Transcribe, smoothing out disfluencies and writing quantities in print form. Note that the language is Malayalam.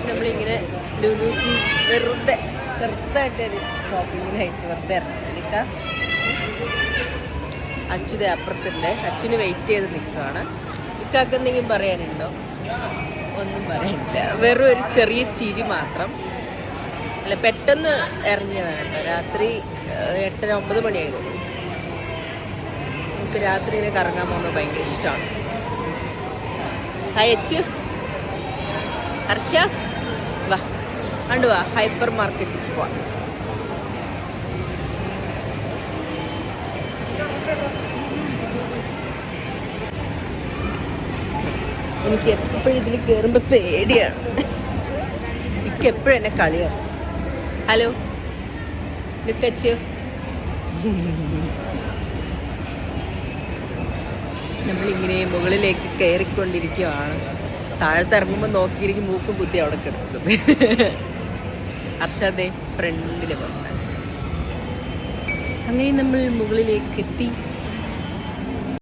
നമ്മളിങ്ങനെ ലുലുക്ക് വെറുതെ ചെറുതായിട്ടൊരു ഷോപ്പിങ്ങിനായിട്ട് വെറുതെ ഇറങ്ങിക്കാം. അച്ഛൻ്റെ അപ്പുറത്തുണ്ട്. അച്ഛന് വെയിറ്റ് ചെയ്ത് നിൽക്കുകയാണ്. ഇക്കാക്ക് എന്തെങ്കിലും പറയാനുണ്ടോ? ഒന്നും പറയാനില്ല. വെറും ഒരു ചെറിയ ചിരി മാത്രം. അല്ല, പെട്ടെന്ന് ഇറങ്ങിയതാണ് കേട്ടോ. രാത്രി 8-9 മണിയായിരുന്നു. നമുക്ക് രാത്രി ഇങ്ങനെ കറങ്ങാൻ പോകുന്നത് ഭയങ്കര ഇഷ്ടമാണ്. ഹായ് അച്ചു, ഹർഷ, വാ കണ്ടു വാ, ഹൈപ്പർ മാർക്കറ്റിൽ പോവാം. എനിക്ക് എപ്പോഴും ഇതിൽ കയറുമ്പോൾ പേടിയാണ്. എനിക്ക് എപ്പോഴും എന്നെ കളിയാണ്. ഹലോ ലുക്കച്ചു, നമ്മളിങ്ങനെ മുകളിലേക്ക് കയറിക്കൊണ്ടിരിക്കുകയാണ്. താഴത്ത് ഇറങ്ങുമ്പോൾ നോക്കിയിരിക്കും മൂക്കും കുത്തി അവിടെ കിടക്കുന്നത്. ഹർഷാദേ ഫ്രണ്ടില് വന്ന അങ്ങനെ നമ്മൾ മുകളിലേക്ക് എത്തി.